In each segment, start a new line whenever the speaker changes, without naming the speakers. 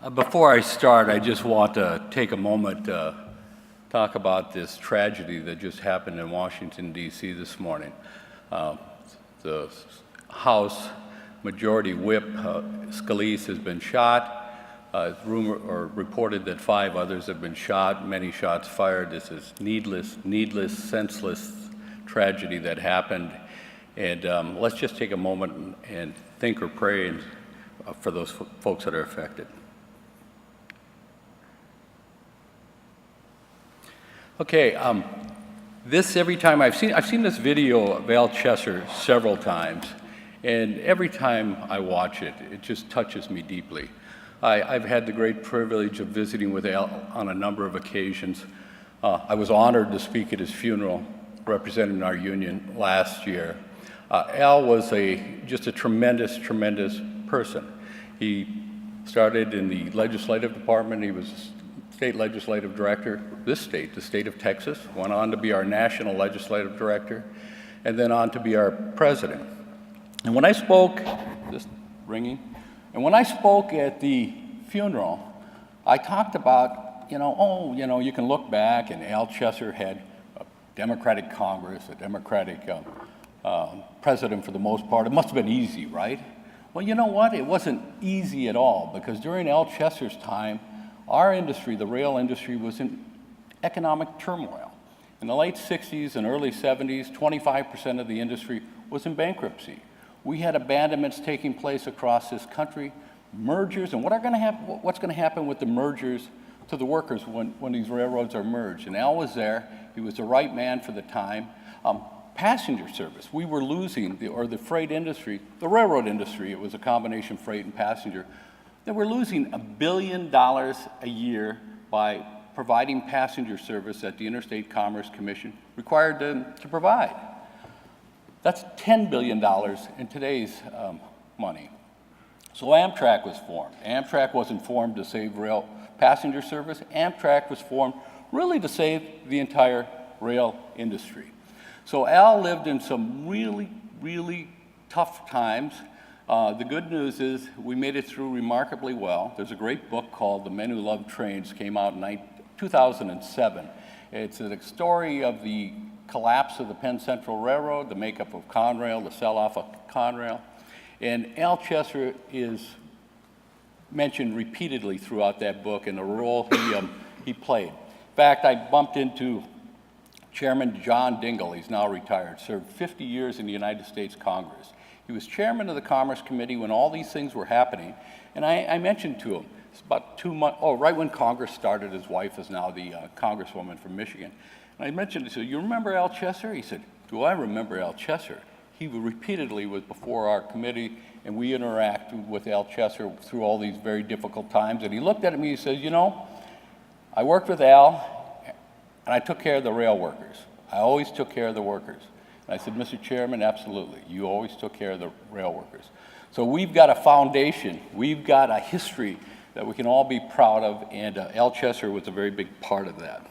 Before I start, I just want to take a moment to talk about this tragedy that just happened in Washington, D.C. this morning. The House Majority Whip, Scalise, has been shot. It's reported that 5 others have been shot, many shots fired. This is needless, senseless tragedy that happened. And let's just take a moment and think or pray for those folks that are affected. Okay, every time I've seen this video of Al Chesser several times, and every time I watch it, it just touches me deeply. I've had the great privilege of visiting with Al on a number of occasions. I was honored to speak at his funeral, representing our union last year. Al was just a tremendous person. He started in the legislative department. He was state legislative director, the state of Texas, went on to be our national legislative director, and then on to be our president. And when I spoke, just ringing, and when I spoke at the funeral, I talked about, you can look back, and Al Chesser had a Democratic Congress, a Democratic president for the most part. It must have been easy, right? Well, you know what? It wasn't easy at all, because during Al Chesser's time, our industry, the rail industry, was in economic turmoil. In the late 60s and early 70s, 25% of the industry was in bankruptcy. We had abandonments taking place across this country, mergers, and what's going to happen with the mergers to the workers when these railroads are merged? And Al was there. He was the right man for the time. Passenger service, we were losing, the freight industry, the railroad industry, it was a combination freight and passenger, that we're losing $1 billion a year by providing passenger service that the Interstate Commerce Commission required them to provide. That's $10 billion in today's money. So Amtrak was formed. Amtrak wasn't formed to save rail passenger service. Amtrak was formed really to save the entire rail industry. So Al lived in some really tough times. The good news is we made it through remarkably well. There's a great book called The Men Who Love Trains, came out in 2007. It's a story of the collapse of the Penn Central Railroad, the makeup of Conrail, the sell-off of Conrail. And Al Chesser is mentioned repeatedly throughout that book and the role he played. In fact, I bumped into Chairman John Dingell. He's now retired, served 50 years in the United States Congress. He was chairman of the Commerce Committee when all these things were happening, and I mentioned to him, it's about 2 months, right when Congress started, his wife is now the Congresswoman from Michigan, and I mentioned, he said, "You remember Al Chesser?" He said, "Do I remember Al Chesser?" He repeatedly was before our committee, and we interacted with Al Chesser through all these very difficult times, and he looked at me, he said, I worked with Al, and I took care of the rail workers. I always took care of the workers. And I said, "Mr. Chairman, absolutely. You always took care of the rail workers." So we've got a foundation. We've got a history that we can all be proud of, and Al Chesser was a very big part of that.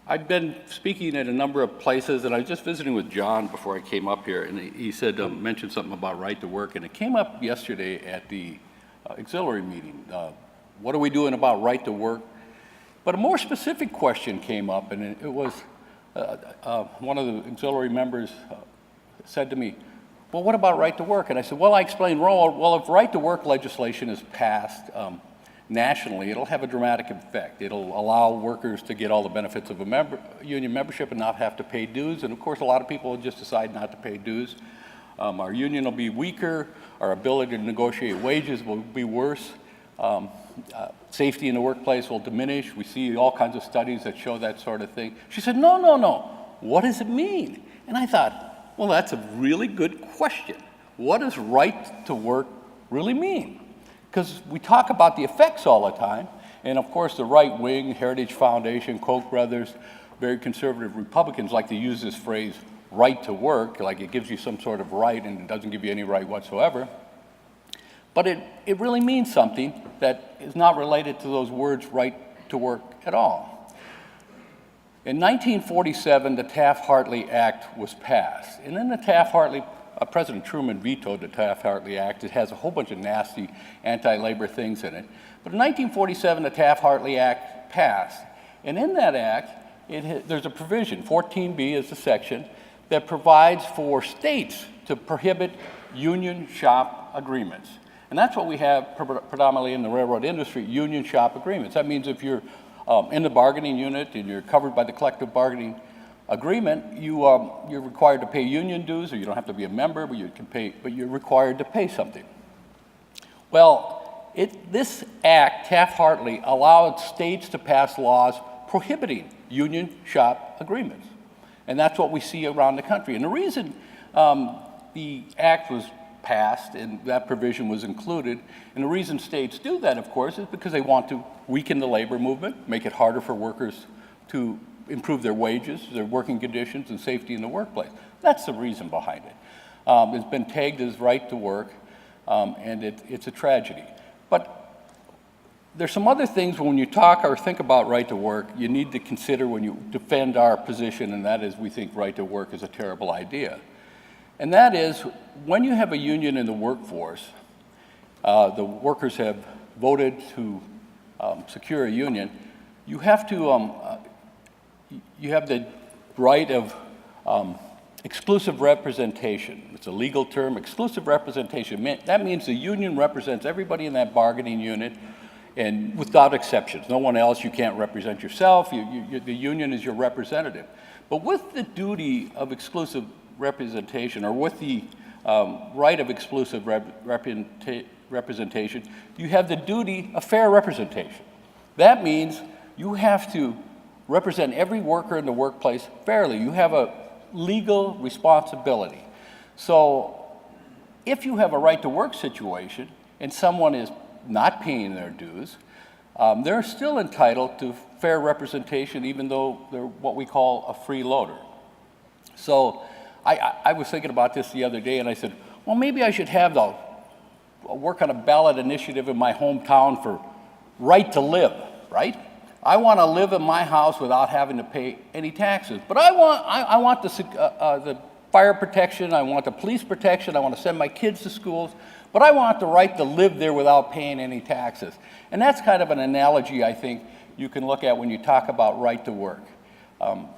I've been speaking at a number of places, and I was just visiting with John before I came up here, and he said, mentioned something about right to work, and it came up yesterday at the auxiliary meeting. What are we doing about right to work? But a more specific question came up, and it was one of the auxiliary members said to me, "Well, what about right to work?" And I said, I explained, well, if right to work legislation is passed nationally, it'll have a dramatic effect. It'll allow workers to get all the benefits of a union membership and not have to pay dues. And of course, a lot of people will just decide not to pay dues. Our union will be weaker. Our ability to negotiate wages will be worse. Safety in the workplace will diminish. We see all kinds of studies that show that sort of thing. She said, no. What does it mean? And I thought, well, that's a really good question. What does right to work really mean? Because we talk about the effects all the time. And of course, the right wing, Heritage Foundation, Koch brothers, very conservative Republicans like to use this phrase, right to work, like it gives you some sort of right and it doesn't give you any right whatsoever. But it really means something that is not related to those words, right to work, at all. In 1947, the Taft-Hartley Act was passed. And in the Taft-Hartley President Truman vetoed the Taft-Hartley Act. It has a whole bunch of nasty anti-labor things in it. But in 1947, the Taft-Hartley Act passed. And in that act, there's a provision, 14B is the section, that provides for states to prohibit union shop agreements. And that's what we have predominantly in the railroad industry, union shop agreements. That means if you're in the bargaining unit and you're covered by the collective bargaining agreement, you're required to pay union dues, or you don't have to be a member, but you're required to pay something. Well, this act, Taft-Hartley, allowed states to pass laws prohibiting union shop agreements. And that's what we see around the country. And the reason the act was passed and that provision was included, and the reason states do that, of course, is because they want to weaken the labor movement, make it harder for workers to improve their wages, their working conditions, and safety in the workplace. That's the reason behind it. It's been tagged as right to work, and it's a tragedy. But there's some other things when you talk or think about right to work, you need to consider when you defend our position, and that is we think right to work is a terrible idea. And that is, when you have a union in the workforce, the workers have voted to secure a union, you have to, you have the right of exclusive representation. It's a legal term, exclusive representation. That means the union represents everybody in that bargaining unit, and without exceptions. No one else, you can't represent yourself, the union is your representative. But with the duty of exclusive representation, or with the right of exclusive representation, you have the duty of fair representation. That means you have to represent every worker in the workplace fairly. You have a legal responsibility. So if you have a right to work situation and someone is not paying their dues, they're still entitled to fair representation even though they're what we call a freeloader. So I was thinking about this the other day and I said, well, maybe I should have work on a ballot initiative in my hometown for right to live, right? I want to live in my house without having to pay any taxes. But I want the fire protection, I want the police protection, I want to send my kids to schools, but I want the right to live there without paying any taxes. And that's kind of an analogy I think you can look at when you talk about right to work.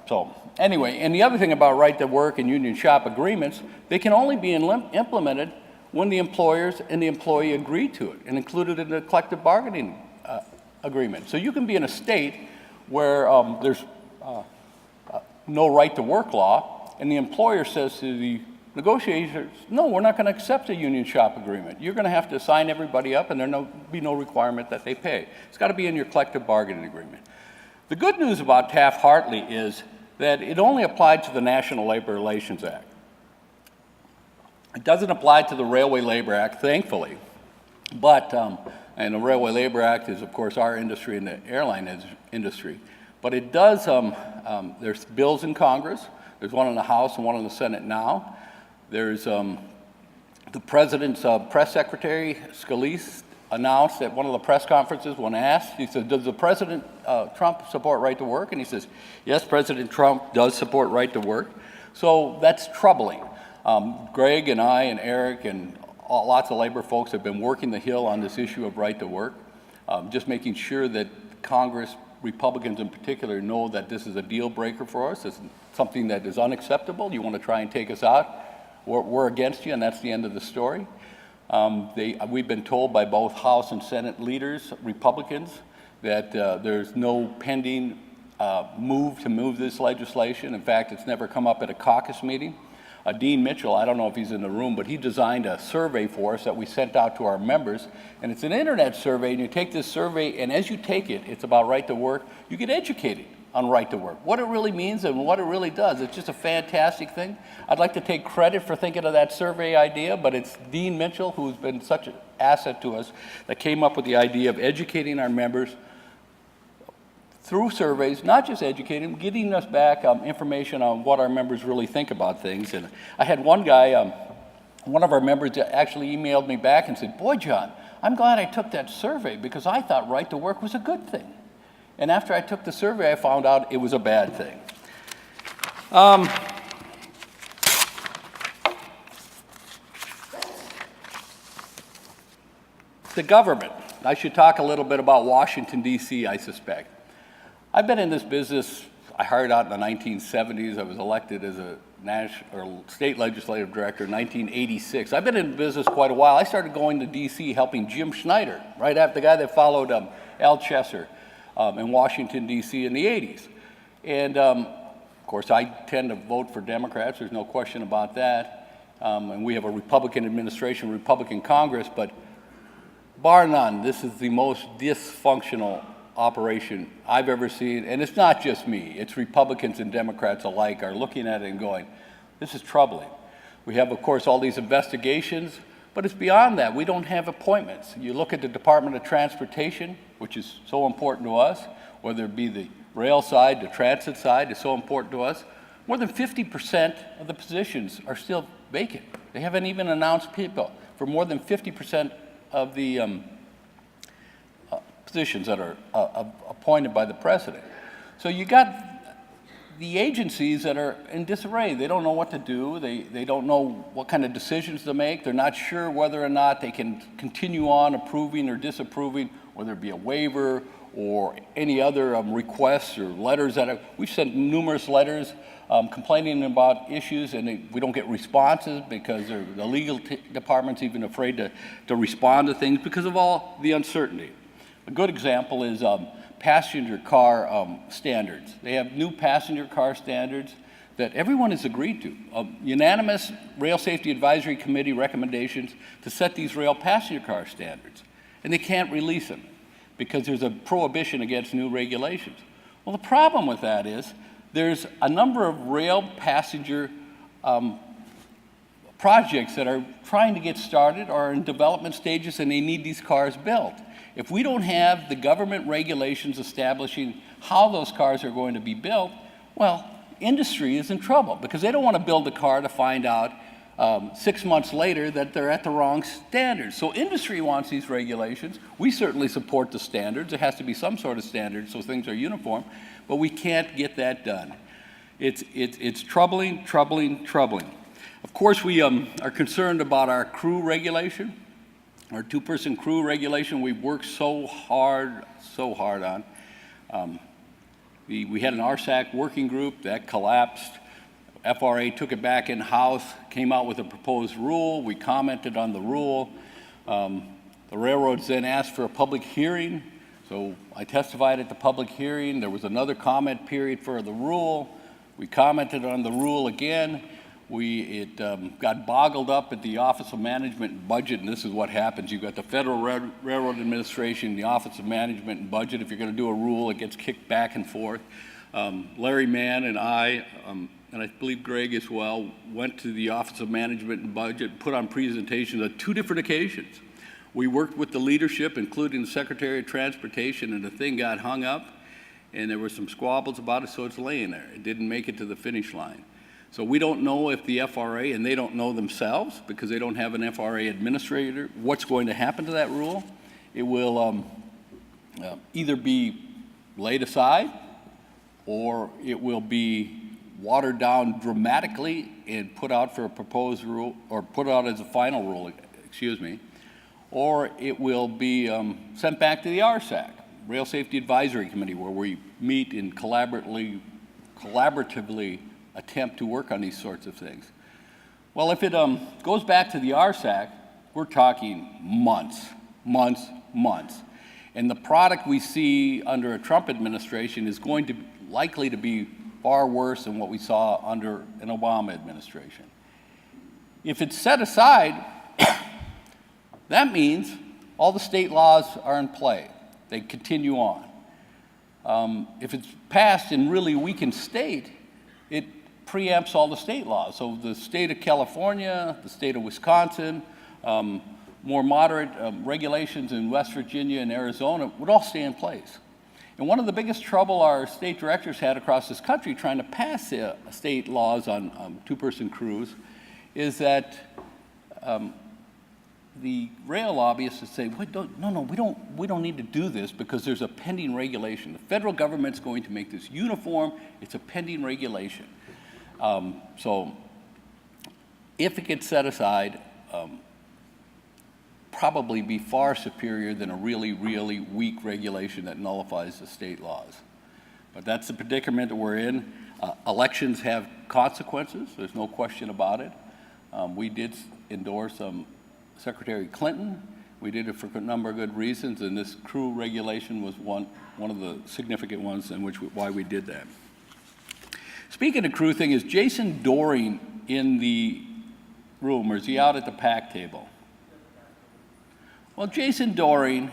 So anyway, and the other thing about right to work and union shop agreements, they can only be implemented when the employers and the employee agree to it and included in the collective bargaining agreement. So you can be in a state where there's no right to work law, and the employer says to the negotiators, no, we're not going to accept a union shop agreement. You're going to have to sign everybody up, and there'll be no requirement that they pay. It's got to be in your collective bargaining agreement. The good news about Taft-Hartley is that it only applied to the National Labor Relations Act. It doesn't apply to the Railway Labor Act, thankfully, but and the Railway Labor Act is, of course, our industry and the airline industry. But it does, there's bills in Congress. There's one in the House and one in the Senate now. There's the President's press secretary, Scalise, announced at one of the press conferences when asked, he said, does the President Trump support right to work? And he says, yes, President Trump does support right to work. So that's troubling. Greg and I and Eric and lots of labor folks have been working the Hill on this issue of right to work, just making sure that Congress, Republicans in particular, know that this is a deal breaker for us. It's something that is unacceptable. You want to try and take us out, we're against you, and that's the end of the story. We've been told by both House and Senate leaders, Republicans, that there's no pending move to move this legislation. In fact, it's never come up at a caucus meeting. Dean Mitchell, I don't know if he's in the room, but he designed a survey for us that we sent out to our members. And it's an internet survey, and you take this survey, and as you take it, it's about right to work, you get educated on right to work, what it really means and what it really does. It's just a fantastic thing. I'd like to take credit for thinking of that survey idea, but it's Dean Mitchell, who's been such an asset to us, that came up with the idea of educating our members through surveys, not just educating, getting us back information on what our members really think about things. And I had one guy, one of our members actually emailed me back and said, boy, John, I'm glad I took that survey because I thought right to work was a good thing. And after I took the survey, I found out it was a bad thing. The government. I should talk a little bit about Washington, D.C., I suspect. I've been in this business. I hired out in the 1970s. I was elected as a state legislative director in 1986. I've been in business quite a while. I started going to D.C. helping Jim Schneider, right after the guy that followed Al Chesser in Washington, D.C. in the 80s. And of course, I tend to vote for Democrats. There's no question about that. And we have a Republican administration, Republican Congress, but bar none, this is the most dysfunctional operation I've ever seen. And it's not just me. It's Republicans and Democrats alike are looking at it and going, this is troubling. We have, of course, all these investigations, but it's beyond that. We don't have appointments. You look at the Department of Transportation, which is so important to us, whether it be the rail side, the transit side is so important to us. More than 50% of the positions are still vacant. They haven't even announced people for more than 50% of the positions that are appointed by the president. So you got the agencies that are in disarray. They don't know what to do. They don't know what kind of decisions to make. They're not sure whether or not they can continue on approving or disapproving, whether it be a waiver or any other requests or letters we've sent numerous letters complaining about issues, and we don't get responses because the legal department's even afraid to respond to things because of all the uncertainty. A good example is passenger car standards. They have new passenger car standards that everyone has agreed to. Unanimous Rail Safety Advisory Committee recommendations to set these rail passenger car standards, and they can't release them because there's a prohibition against new regulations. Well, the problem with that is there's a number of rail passenger projects that are trying to get started or are in development stages, and they need these cars built. If we don't have the government regulations establishing how those cars are going to be built, well, industry is in trouble because they don't want to build a car to find out 6 months later that they're at the wrong standards. So industry wants these regulations. We certainly support the standards. There has to be some sort of standard so things are uniform, but we can't get that done. It's troubling, troubling, troubling. Of course, we are concerned about our crew regulation, our two-person crew regulation. We've worked so hard on. We had an RSAC working group that collapsed. FRA took it back in-house, came out with a proposed rule. We commented on the rule. The railroads then asked for a public hearing. So I testified at the public hearing. There was another comment period for the rule. We commented on the rule again. It got boggled up at the Office of Management and Budget, and this is what happens. You've got the Federal Railroad Administration, the Office of Management and Budget. If you're going to do a rule, it gets kicked back and forth. Larry Mann and I, and I believe Greg as well, went to the Office of Management and Budget, put on presentations on 2 different occasions. We worked with the leadership, including the Secretary of Transportation, and the thing got hung up, and there were some squabbles about it, so it's laying there. It didn't make it to the finish line. So we don't know if the FRA, and they don't know themselves because they don't have an FRA administrator, what's going to happen to that rule. It will either be laid aside or it will be watered down dramatically and put out for a proposed rule, or put out as a final rule, or it will be sent back to the RSAC, Rail Safety Advisory Committee, where we meet and collaboratively attempt to work on these sorts of things. Well, if it goes back to the RSAC, we're talking months. And the product we see under a Trump administration is going to likely to be far worse than what we saw under an Obama administration. If it's set aside, that means all the state laws are in play. They continue on. If it's passed in really weakened state, it preempts all the state laws. So the state of California, the state of Wisconsin, more moderate regulations in West Virginia and Arizona would all stay in place. And one of the biggest trouble our state directors had across this country trying to pass state laws on two-person crews is that the rail lobbyists would say, we don't need to do this because there's a pending regulation. The federal government's going to make this uniform. It's a pending regulation. So if it gets set aside, probably be far superior than a really, really weak regulation that nullifies the state laws. But that's the predicament that we're in. Elections have consequences, there's no question about it. We did endorse Secretary Clinton. We did it for a number of good reasons, and this crew regulation was one of the significant ones in why we did that. Speaking of crew thing, is Jason Doring in the room, or is he out at the PAC table? Well, Jason Doring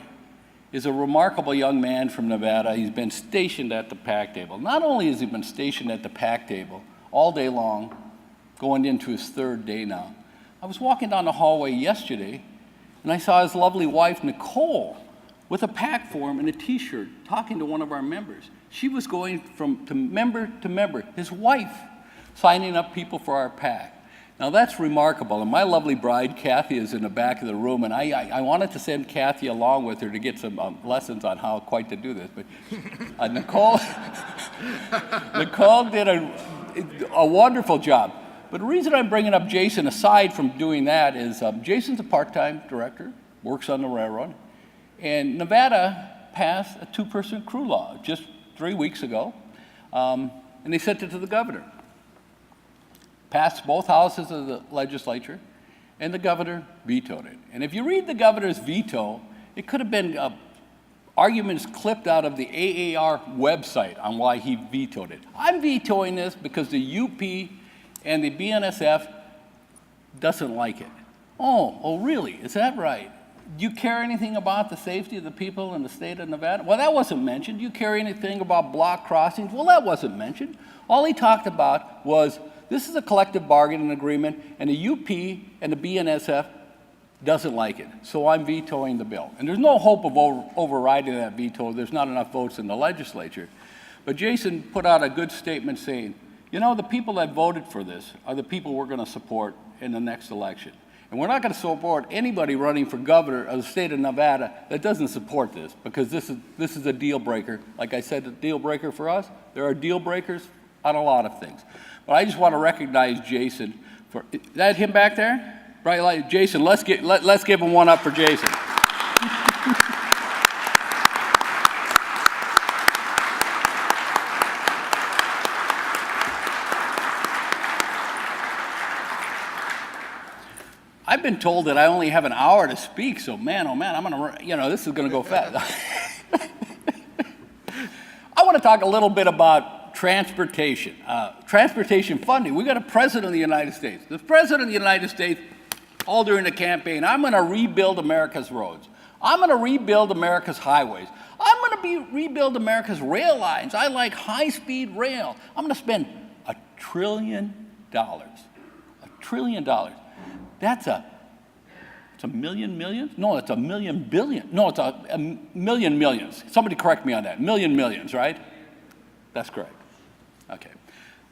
is a remarkable young man from Nevada. He's been stationed at the PAC table. Not only has he been stationed at the PAC table all day long, going into his third day now. I was walking down the hallway yesterday, and I saw his lovely wife, Nicole, with a PAC form and a T-shirt, talking to one of our members. She was going from member to member, his wife, signing up people for our PAC. Now that's remarkable, and my lovely bride, Kathy, is in the back of the room, and I wanted to send Kathy along with her to get some lessons on how quite to do this, but Nicole did a wonderful job. But the reason I'm bringing up Jason, aside from doing that, is Jason's a part-time director, works on the railroad, and Nevada passed a two-person crew law just 3 weeks ago, and they sent it to the governor. Passed both houses of the legislature, and the governor vetoed it. And if you read the governor's veto, it could have been arguments clipped out of the AAR website on why he vetoed it. I'm vetoing this because the UP and the BNSF doesn't like it. Oh, really? Is that right? Do you care anything about the safety of the people in the state of Nevada? Well, that wasn't mentioned. Do you care anything about block crossings? Well, that wasn't mentioned. All he talked about was, this is a collective bargaining agreement, and the UP and the BNSF doesn't like it, so I'm vetoing the bill. And there's no hope of overriding that veto. There's not enough votes in the legislature. But Jason put out a good statement saying, you know, the people that voted for this are the people we're going to support in the next election. And we're not going to support anybody running for governor of the state of Nevada that doesn't support this, because this is a deal breaker. Like I said, a deal breaker for us. There are deal breakers on a lot of things. But I just want to recognize Jason for, is that him back there? Bright light, Jason, let's give him one up for Jason. I've been told that I only have an hour to speak, so man, oh man, this is gonna go fast. I want to talk a little bit about transportation, transportation funding. We got a president of the United States. The president of the United States, all during the campaign, I'm gonna rebuild America's roads. I'm gonna rebuild America's highways. I'm gonna rebuild America's rail lines. I like high-speed rail. I'm gonna spend $1 trillion. $1 trillion. It's a million millions? No, it's a million billion. No, it's a million millions. Somebody correct me on that. Million millions, right? That's correct. Okay.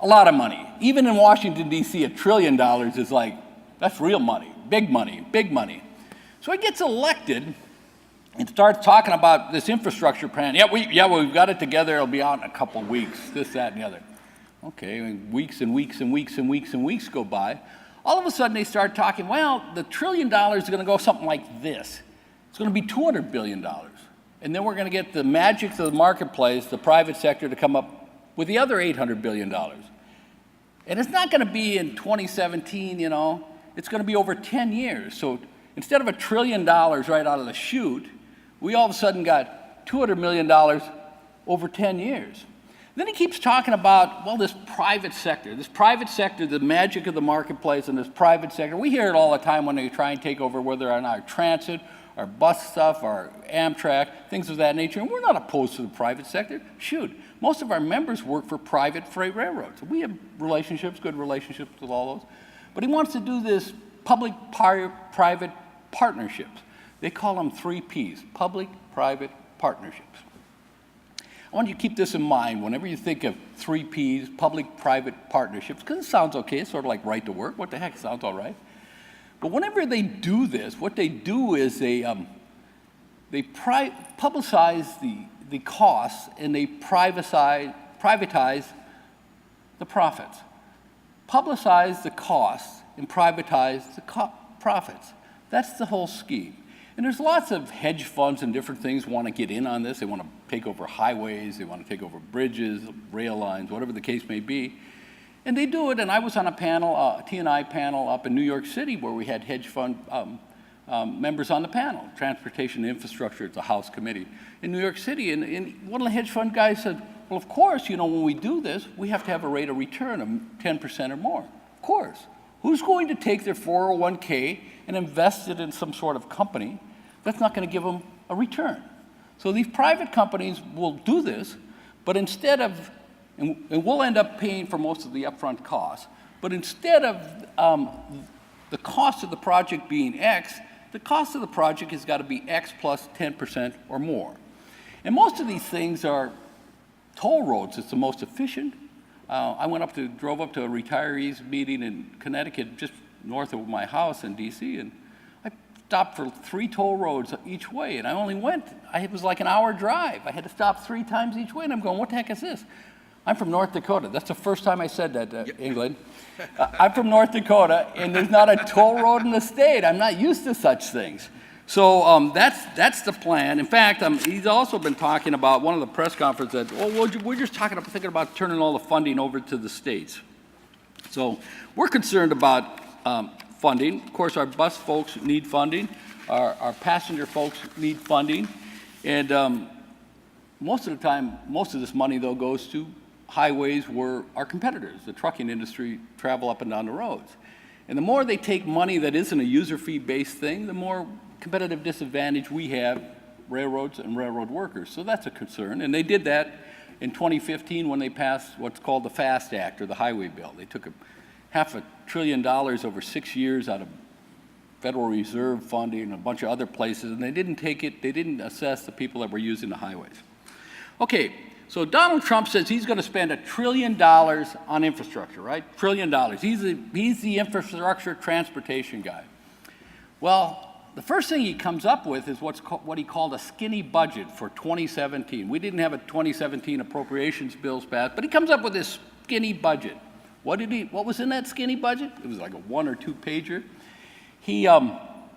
A lot of money. Even in Washington, D.C., $1 trillion is like, that's real money. Big money, big money. So he gets elected and starts talking about this infrastructure plan. We've got it together. It'll be out in a couple of weeks, this, that, and the other. Okay, and weeks and weeks and weeks and weeks and weeks go by. All of a sudden, they start talking, well, the $1 trillion is going to go something like this. It's going to be $200 billion. And then we're going to get the magic of the marketplace, the private sector, to come up with the other $800 billion. And it's not going to be in 2017, It's going to be over 10 years. So instead of $1 trillion right out of the chute, we all of a sudden got $200 million over 10 years. Then he keeps talking about, well, this private sector, the magic of the marketplace and this private sector. We hear it all the time when they try and take over, whether on our transit, our bus stuff, our Amtrak, things of that nature. And we're not opposed to the private sector. Shoot, most of our members work for private freight railroads. We have good relationships with all those. But he wants to do this public-private partnerships. They call them 3 Ps, public-private partnerships. I want you to keep this in mind whenever you think of 3 Ps, public-private partnerships, because it sounds okay. It's sort of like right to work. What the heck, it sounds all right. But whenever they do this, what they do is they publicize the costs and they privatize the profits. Publicize the costs and privatize the profits. That's the whole scheme. And there's lots of hedge funds and different things want to get in on this. They want to take over highways, they want to take over bridges, rail lines, whatever the case may be. And they do it, and I was on a panel, a T&I panel up in New York City where we had hedge fund members on the panel, Transportation and Infrastructure, it's a House committee in New York City. And one of the hedge fund guys said, well, of course, you know, when we do this, we have to have a rate of return of 10% or more. Of course. Who's going to take their 401k and invest it in some sort of company that's not going to give them a return? So these private companies will do this, but instead of, and we'll end up paying for most of the upfront costs, but instead of the cost of the project being X, the cost of the project has got to be X plus 10% or more. And most of these things are toll roads. It's the most efficient. I drove up to a retirees meeting in Connecticut, just north of my house in DC, and I stopped for 3 toll roads each way, and I only went, it was like an hour drive. I had to stop 3 times each way, and I'm going, what the heck is this? I'm from North Dakota. That's the first time I said that, England. I'm from North Dakota, and there's not a toll road in the state. I'm not used to such things. So that's the plan. In fact, he's also been talking about one of the press conferences that, we're just thinking about turning all the funding over to the states. So we're concerned about funding. Of course, our bus folks need funding. Our passenger folks need funding. And most of the time, most of this money, though, goes to highways where our competitors, the trucking industry, travel up and down the roads. And the more they take money that isn't a user fee-based thing, the more competitive disadvantage we have, railroads and railroad workers. So that's a concern. And they did that in 2015 when they passed what's called the FAST Act, or the highway bill. They took $500 billion over 6 years out of Federal Reserve funding and a bunch of other places, and they didn't assess the people that were using the highways. Okay, so Donald Trump says he's going to spend $1 trillion on infrastructure, right? $1 trillion. He's the infrastructure transportation guy. Well, the first thing he comes up with is what he called a skinny budget for 2017. We didn't have a 2017 appropriations bills passed, but he comes up with this skinny budget. What was in that skinny budget? It was like a 1 or 2 pager. He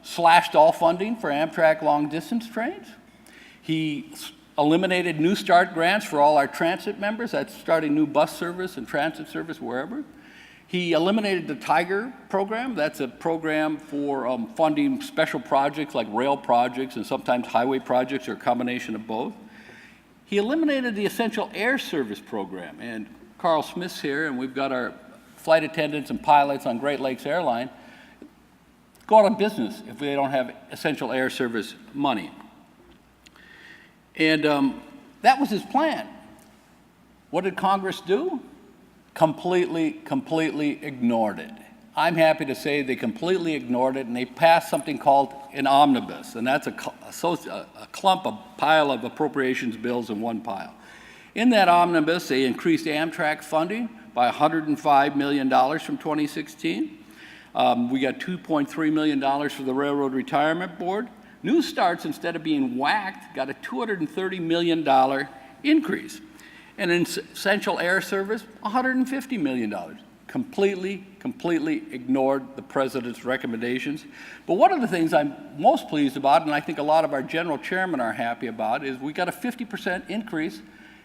slashed all funding for Amtrak long distance trains. He eliminated New Start grants for all our transit members. That's starting new bus service and transit service wherever. He eliminated the Tiger program. That's a program for funding special projects like rail projects and sometimes highway projects or a combination of both. He eliminated the Essential Air Service program. And Carl Smith's here, and we've got our flight attendants and pilots on Great Lakes Airline go out of business if they don't have Essential Air Service money. And that was his plan. What did Congress do? Completely ignored it. I'm happy to say they completely ignored it, and they passed something called an omnibus, and that's a pile of appropriations bills in one pile. In that omnibus, they increased Amtrak funding by $105 million from 2016. We got $2.3 million for the Railroad Retirement Board. New Starts, instead of being whacked, got a $230 million increase. And in Essential Air Service, $150 million. Completely ignored the president's recommendations. But one of the things I'm most pleased about, and I think a lot of our general chairmen are happy about, is we got a 50% increase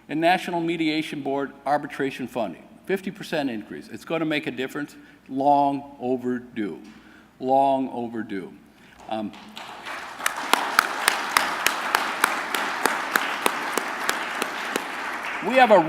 in National Mediation Board arbitration funding. 50% increase. It's going to make a difference. Long overdue. Long overdue. We have a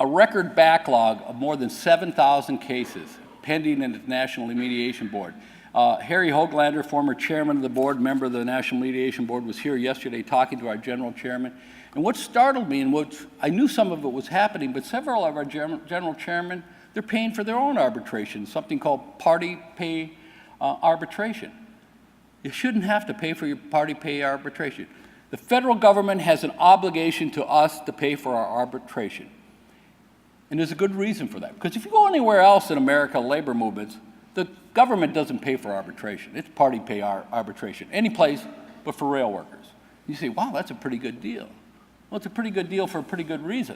record backlog of more than 7,000 cases pending in the National Mediation Board. Harry Hoaglander, former chairman of the board, member of the National Mediation Board, was here yesterday talking to our general chairman. And what startled me, and what I knew some of it was happening, but several of our general chairmen, they're paying for their own arbitration, something called party pay arbitration. You shouldn't have to pay for your party pay arbitration. The federal government has an obligation to us to pay for our arbitration. And there's a good reason for that. Because if you go anywhere else in America, labor movements, the government doesn't pay for arbitration. It's party pay arbitration, any place but for rail workers. You say, wow, that's a pretty good deal. Well, it's a pretty good deal for a pretty good reason.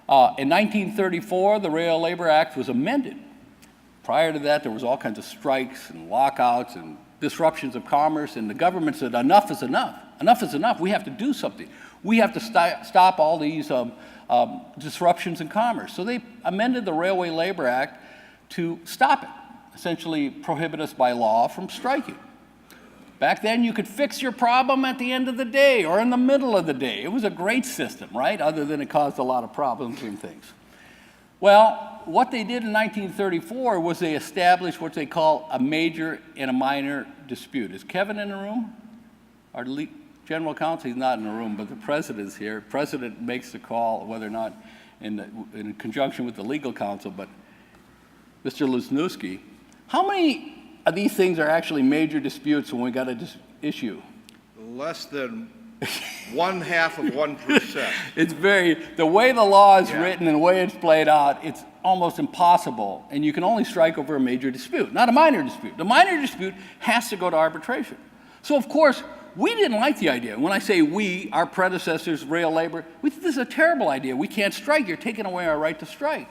In 1934, the Rail Labor Act was amended. Prior to that, there was all kinds of strikes and lockouts and disruptions of commerce, and the government said, enough is enough. Enough is enough. We have to do something. We have to stop all these disruptions in commerce. So they amended the Railway Labor Act to stop it, essentially prohibit us by law from striking. Back then, you could fix your problem at the end of the day or in the middle of the day. It was a great system, right? Other than it caused a lot of problems and things. Well, what they did in 1934 was they established what they call a major and a minor dispute. Is Kevin in the room? Our general counsel, he's not in the room, but the president's here. The president makes the call, whether or not in conjunction with the legal counsel, but Mr. Wisniewski, how many of these things are actually major disputes when we got an issue?
Less than 0.5%.
It's the way the law is written and the way it's played out, it's almost impossible. And you can only strike over a major dispute, not a minor dispute. The minor dispute has to go to arbitration. So of course, we didn't like the idea. When I say we, our predecessors, rail labor, we think this is a terrible idea. We can't strike. You're taking away our right to strike.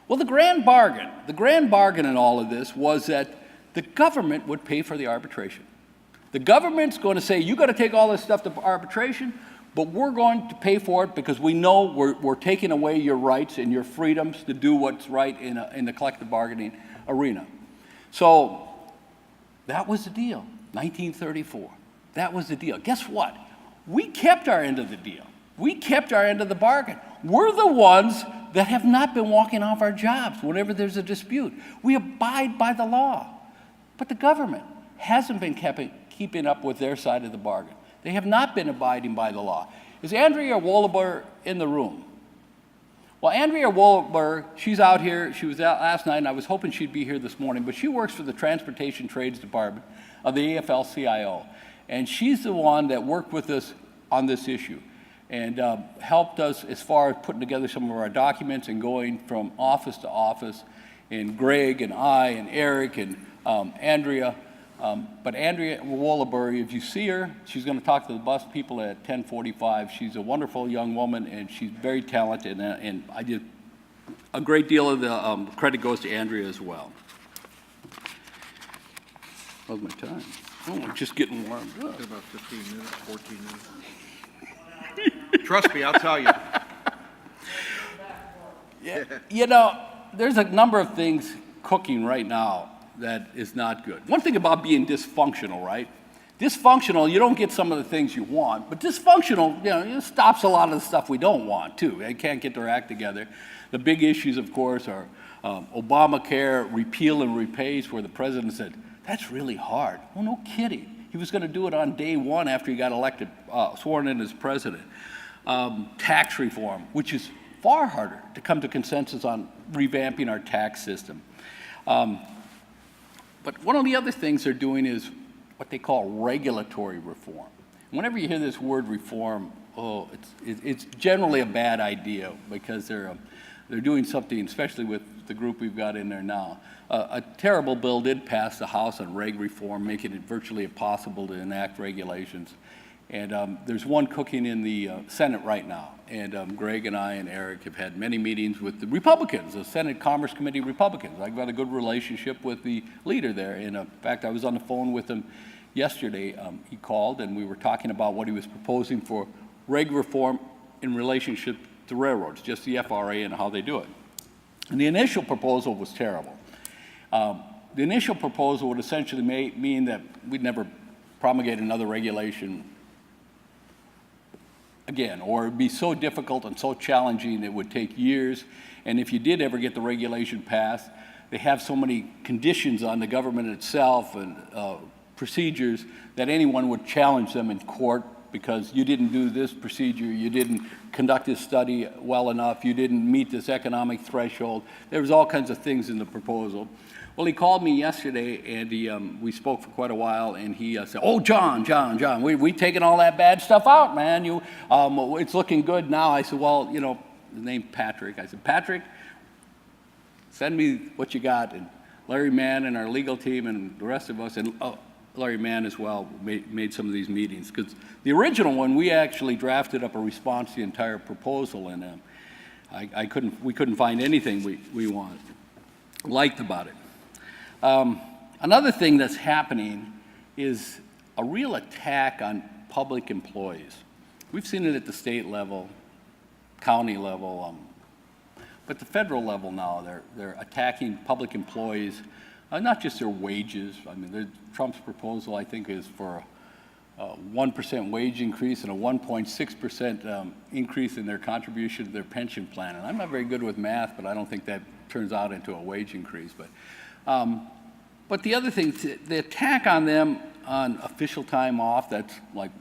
Well, the grand bargain in all of this was that the government would pay for the arbitration. The government's going to say, you got to take all this stuff to arbitration, but we're going to pay for it because we know we're taking away your rights and your freedoms to do what's right in the collective bargaining arena. So that was the deal, 1934. That was the deal. Guess what? We kept our end of the deal. We kept our end of the bargain. We're the ones that have not been walking off our jobs whenever there's a dispute. We abide by the law. But the government hasn't been keeping up with their side of the bargain. They have not been abiding by the law. Is Andrea Wohleber in the room? Well, Andrea Wohleber, she's out here. She was out last night, and I was hoping she'd be here this morning, but she works for the Transportation Trades Department of the AFL-CIO. And she's the one that worked with us on this issue and helped us as far as putting together some of our documents and going from office to office. And Greg and I and Eric and Andrea. But Andrea Wohleber, if you see her, she's going to talk to the bus people at 10:45. She's a wonderful young woman, and she's very talented. And I did a great deal of the credit goes to Andrea as well. How's my time? Oh, I'm just getting warmed up.
About 15 minutes, 14 minutes. Trust me, I'll tell you.
Yeah, you know, there's a number of things cooking right now that is not good. One thing about being dysfunctional, right? Dysfunctional, you don't get some of the things you want, but dysfunctional, you know, it stops a lot of the stuff we don't want, too. They can't get their act together. The big issues, of course, are Obamacare, repeal and replace, where the president said, that's really hard. Well, no kidding. He was going to do it on day one after he got elected, sworn in as president. Tax reform, which is far harder to come to consensus on revamping our tax system. But one of the other things they're doing is what they call regulatory reform. Whenever you hear this word reform, it's generally a bad idea because they're doing something, especially with the group we've got in there now. A terrible bill did pass the House on reg reform, making it virtually impossible to enact regulations. And there's one cooking in the Senate right now. And Greg and I and Eric have had many meetings with the Republicans, the Senate Commerce Committee Republicans. I've got a good relationship with the leader there. And in fact, I was on the phone with him yesterday. He called and we were talking about what he was proposing for reg reform in relationship to railroads, just the FRA and how they do it. And the initial proposal was terrible. The initial proposal would essentially mean that we'd never promulgate another regulation again, or it'd be so difficult and so challenging it would take years. And if you did ever get the regulation passed, they have so many conditions on the government itself and procedures that anyone would challenge them in court because you didn't do this procedure, you didn't conduct this study well enough, you didn't meet this economic threshold. There was all kinds of things in the proposal. Well, he called me yesterday, and we spoke for quite a while, and he said, oh, John, we taking all that bad stuff out, man. It's looking good now. I said, well, you know, his name's Patrick. I said, Patrick, send me what you got. And Larry Mann and our legal team and the rest of us, and Larry Mann as well, made some of these meetings. Because the original one, we actually drafted up a response to the entire proposal, and we couldn't find anything we liked about it. Another thing that's happening is a real attack on public employees. We've seen it at the state level, county level, but the federal level now, they're attacking public employees, not just their wages. I mean, Trump's proposal, I think, is for a 1% wage increase and a 1.6% increase in their contribution to their pension plan. And I'm not very good with math, but I don't think that turns out into a wage increase. But the other thing, the attack on them on official time off, that's like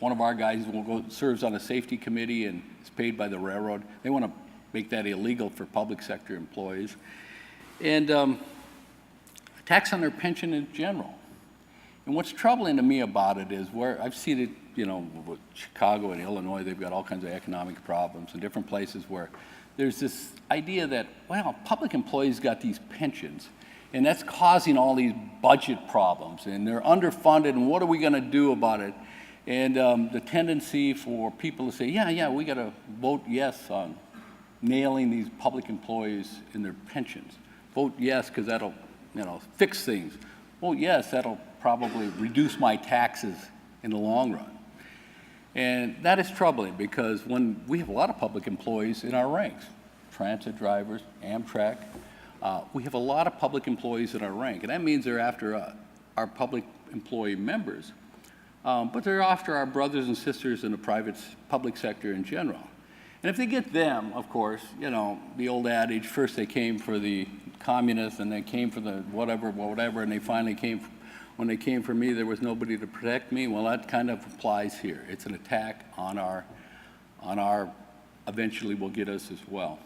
one of our guys serves on a safety committee and is paid by the railroad. They want to make that illegal for public sector employees. And attacks on their pension in general. And what's troubling to me about it is where I've seen it, with Chicago and Illinois, they've got all kinds of economic problems and different places where there's this idea that, well, public employees got these pensions, and that's causing all these budget problems, and they're underfunded, and what are we going to do about it? And the tendency for people to say, yeah, we got to vote yes on nailing these public employees in their pensions. Vote yes, because that'll, fix things. Vote yes, that'll probably reduce my taxes in the long run. And that is troubling because when we have a lot of public employees in our ranks, transit drivers, Amtrak, we have a lot of public employees in our rank, and that means they're after our public employee members, but they're after our brothers and sisters in the public sector in general. And if they get them, of course, the old adage, first they came for the communists and they came for the whatever, and they finally when they came for me, there was nobody to protect me. Well, that kind of applies here. It's an attack on our eventually will get us as well.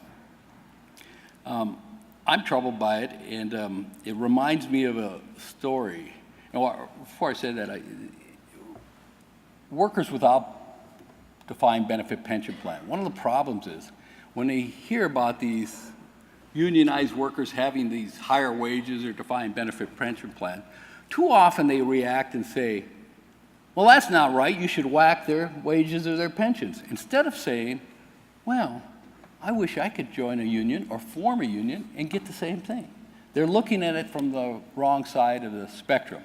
I'm troubled by it, and it reminds me of a story. Before I say that, workers without defined benefit pension plan. One of the problems is when they hear about these unionized workers having these higher wages or defined benefit pension plan, too often they react and say, well, that's not right. You should whack their wages or their pensions. Instead of saying, well, I wish I could join a union or form a union and get the same thing. They're looking at it from the wrong side of the spectrum.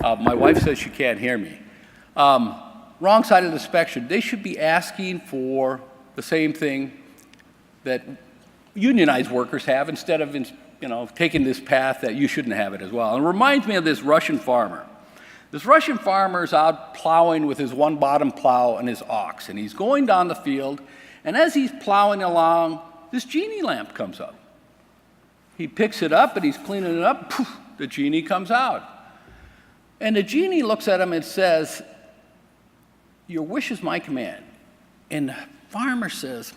My wife says she can't hear me. Wrong side of the spectrum. They should be asking for the same thing that unionized workers have instead of taking this path that you shouldn't have it as well. And it reminds me of this Russian farmer. This Russian farmer is out plowing with his one bottom plow and his ox, and he's going down the field, and as he's plowing along, this genie lamp comes up. He picks it up and he's cleaning it up, poof, the genie comes out. And the genie looks at him and says, your wish is my command. And the farmer says,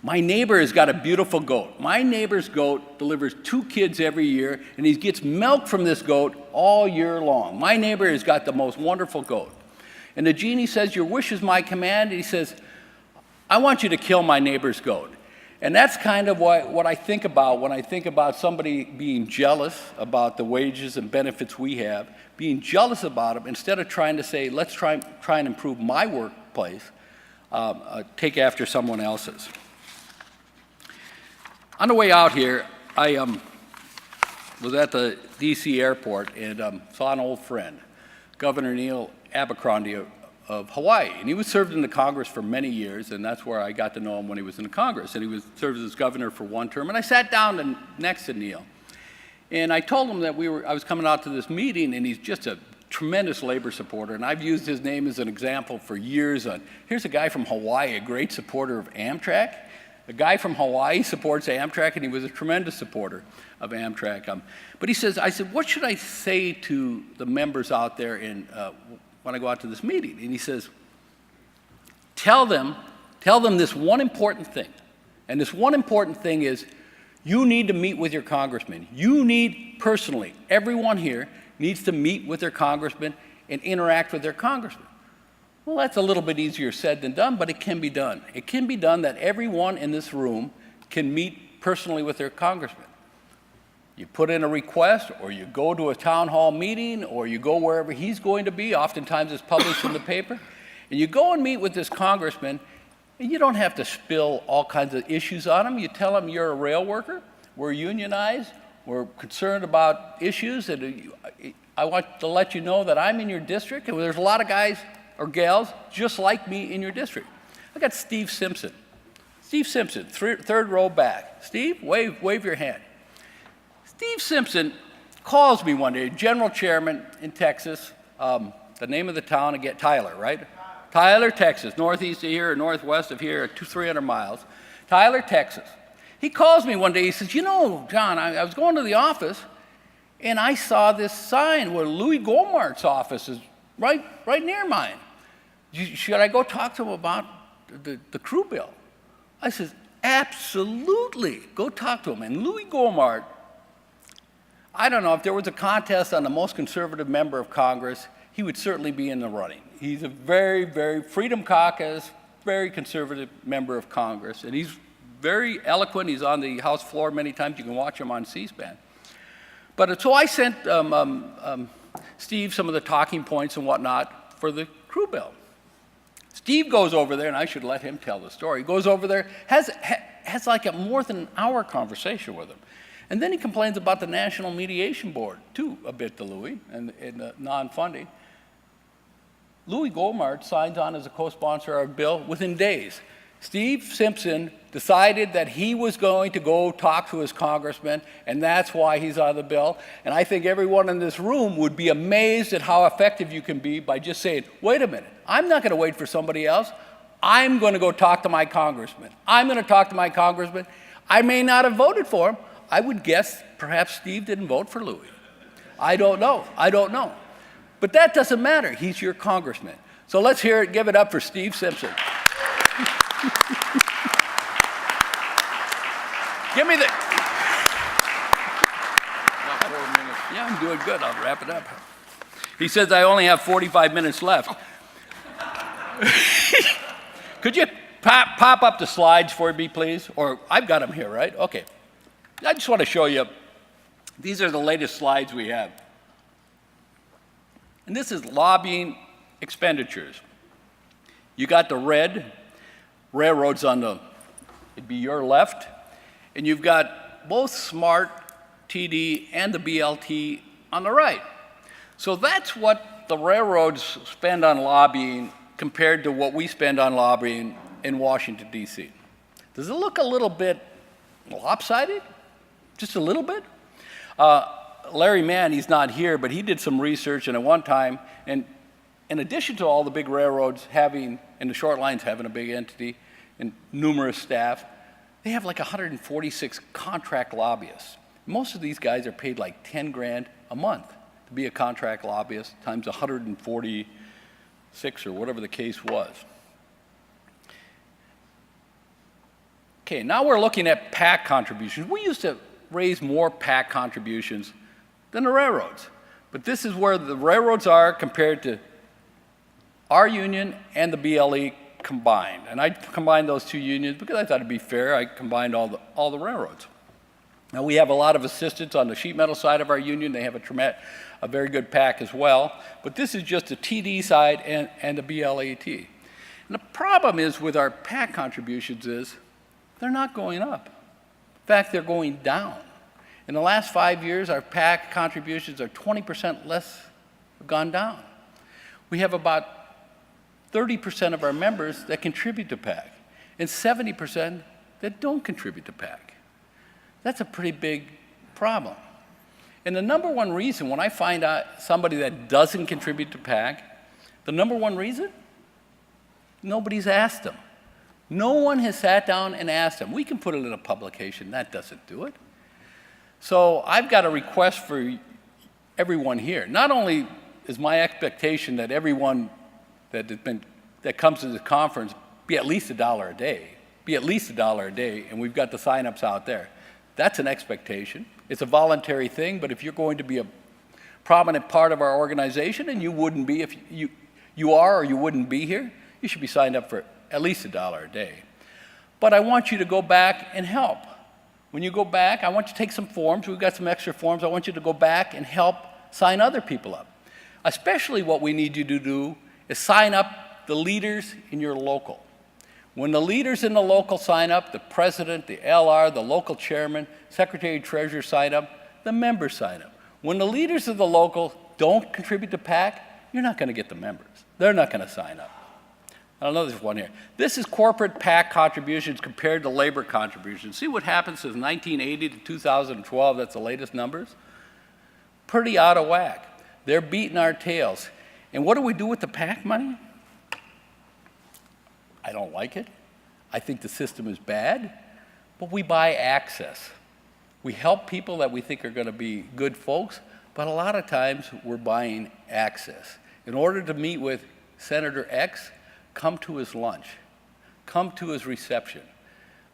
my neighbor has got a beautiful goat. My neighbor's goat delivers 2 kids every year, and he gets milk from this goat all year long. My neighbor has got the most wonderful goat. And the genie says, your wish is my command. And he says, I want you to kill my neighbor's goat. And that's kind of what I think about when I think about somebody being jealous about the wages and benefits we have, being jealous about them, instead of trying to say, let's try and improve my workplace, take after someone else's. On the way out here, I was at the D.C. airport and saw an old friend, Governor Neil Abercrombie of Hawaii. And he was served in the Congress for many years, and that's where I got to know him when he was in the Congress. And he served as governor for one term. And I sat down next to Neil. And I told him that I was coming out to this meeting, and he's just a tremendous labor supporter. And I've used his name as an example for years. Here's a guy from Hawaii, a great supporter of Amtrak. A guy from Hawaii supports Amtrak, and he was a tremendous supporter of Amtrak. But I said, what should I say to the members out there when I go out to this meeting? And he says, tell them this one important thing. And this one important thing is, you need to meet with your congressman. You need, personally, everyone here needs to meet with their congressman and interact with their congressman. Well, that's a little bit easier said than done, but it can be done. It can be done that everyone in this room can meet personally with their congressman. You put in a request, or you go to a town hall meeting, or you go wherever he's going to be. Oftentimes it's published in the paper. And you go and meet with this congressman, and you don't have to spill all kinds of issues on him. You tell him you're a rail worker, we're unionized, we're concerned about issues, and I want to let you know that I'm in your district, and there's a lot of guys or gals just like me in your district. I got Steve Simpson. Steve Simpson, third row back. Steve, wave your hand. Steve Simpson calls me one day, general chairman in Texas. The name of the town, again, Tyler, right? Tyler, Texas, northeast of here or northwest of here, 300 miles. Tyler, Texas. He calls me one day, he says, you know, John, I was going to the office, and I saw this sign where Louis Gohmart's office is right near mine. Should I go talk to him about the crew bill? I said, absolutely, go talk to him. And Louis Gohmart, I don't know, if there was a contest on the most conservative member of Congress, he would certainly be in the running. He's a very, very Freedom Caucus, very conservative member of Congress, and he's very eloquent. He's on the House floor many times. You can watch him on C-SPAN. But so I sent Steve some of the talking points and whatnot for the crew bill. Steve goes over there, and I should let him tell the story. He goes over there, has like a more than an hour conversation with him. And then he complains about the National Mediation Board, too, a bit to Louis, and non-funding. Louis Gohmart signs on as a co-sponsor of a bill within days. Steve Simpson decided that he was going to go talk to his congressman, and that's why he's on the bill. And I think everyone in this room would be amazed at how effective you can be by just saying, wait a minute, I'm not going to wait for somebody else. I'm going to go talk to my congressman. I'm going to talk to my congressman. I may not have voted for him. I would guess perhaps Steve didn't vote for Louis. I don't know. But that doesn't matter. He's your congressman. So let's hear it. Give it up for Steve Simpson. Give me the...
About 4 minutes.
Yeah, I'm doing good. I'll wrap it up. He says I only have 45 minutes left. Could you pop up the slides for me, please? Or I've got them here, right? Okay. I just want to show you. These are the latest slides we have. And this is lobbying expenditures. You got the red railroads on the, it'd be your left, and you've got both SMART, TD, and the BLT on the right. So that's what the railroads spend on lobbying compared to what we spend on lobbying in Washington, D.C. Does it look a little bit lopsided? Just a little bit? Larry Mann, he's not here, but he did some research, and at one time, and in addition to all the big railroads having, and the short lines having a big entity and numerous staff, they have like 146 contract lobbyists. Most of these guys are paid like 10 grand a month to be a contract lobbyist times 146 or whatever the case was. Okay, now we're looking at PAC contributions. We used to raise more PAC contributions than the railroads. But this is where the railroads are compared to our union and the BLE combined. And I combined those two unions because I thought it'd be fair. I combined all the railroads. Now we have a lot of assistance on the sheet metal side of our union. They have a very good PAC as well. But this is just the TD side and the BLET. And the problem is with our PAC contributions is they're not going up. In fact, they're going down. In the last 5 years, our PAC contributions are 20% less, gone down. We have about 30% of our members that contribute to PAC, and 70% that don't contribute to PAC. That's a pretty big problem. And the number one reason, when I find out somebody that doesn't contribute to PAC, the number one reason, nobody's asked them. No one has sat down and asked them. We can put it in a publication. That doesn't do it. So I've got a request for everyone here. Not only is my expectation that everyone that comes to the conference be at least $1 a day, and we've got the sign-ups out there. That's an expectation. It's a voluntary thing, but if you're going to be a prominent part of our organization, and you wouldn't be if you are or you wouldn't be here, you should be signed up for at least $1 a day. But I want you to go back and help. When you go back, I want you to take some forms. We've got some extra forms. I want you to go back and help sign other people up. Especially what we need you to do is sign up the leaders in your local. When the leaders in the local sign up, the president, the LR, the local chairman, secretary, treasurer sign up, the members sign up. When the leaders of the local don't contribute to PAC, you're not going to get the members. They're not going to sign up. I don't know, there's one here. This is corporate PAC contributions compared to labor contributions. See what happened since 1980 to 2012, that's the latest numbers? Pretty out of whack. They're beating our tails. And what do we do with the PAC money? I don't like it. I think the system is bad, but we buy access. We help people that we think are going to be good folks, but a lot of times we're buying access. In order to meet with Senator X, come to his lunch, come to his reception.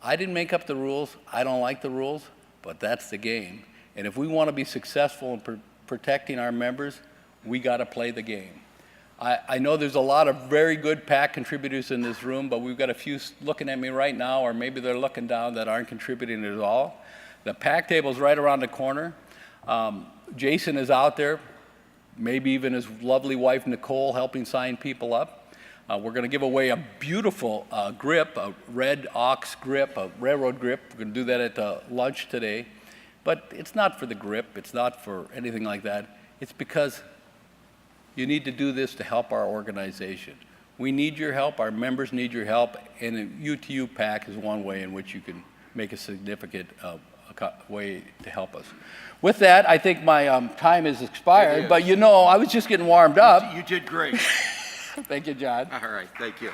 I didn't make up the rules, I don't like the rules, but that's the game. And if we want to be successful in protecting our members, we got to play the game. I know there's a lot of very good PAC contributors in this room, but we've got a few looking at me right now, or maybe they're looking down, that aren't contributing at all. The PAC table's right around the corner. Jason is out there, maybe even his lovely wife Nicole helping sign people up. We're going to give away a beautiful grip, a red ox grip, a railroad grip. We're going to do that at lunch today. But it's not for the grip. It's not for anything like that. It's because you need to do this to help our organization. We need your help. Our members need your help. And UTU PAC is one way in which you can make a significant way to help us. With that, I think my time has expired. But you know, I was just getting warmed up.
You did great.
Thank you, John.
All right, thank you.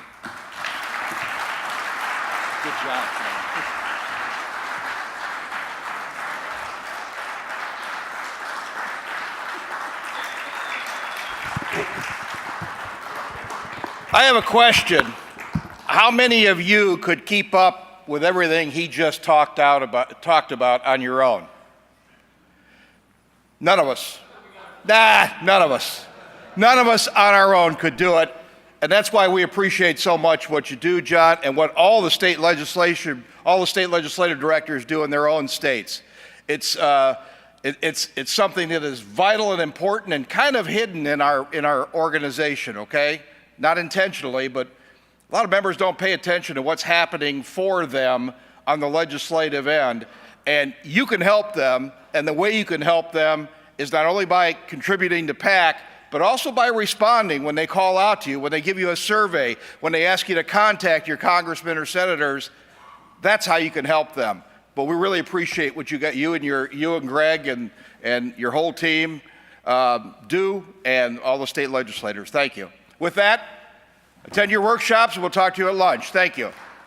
Good job, man. I have a question. How many of you could keep up with everything he just talked about on your own? None of us. None of us. None of us on our own could do it, and that's why we appreciate so much what you do, John, and what all the state legislative directors do in their own states. It's something that is vital and important and kind of hidden in our organization. Okay, not intentionally, but a lot of members don't pay attention to what's happening for them on the legislative end, and you can help them. And the way you can help them is not only by contributing to PAC, but also by responding when they call out to you, when they give you a survey, when they ask you to contact your congressmen or senators. That's how you can help them. But we really appreciate what you and Greg and your whole team do, and all the state legislators. Thank you. With that, attend your workshops, and we'll talk to you at lunch. Thank you.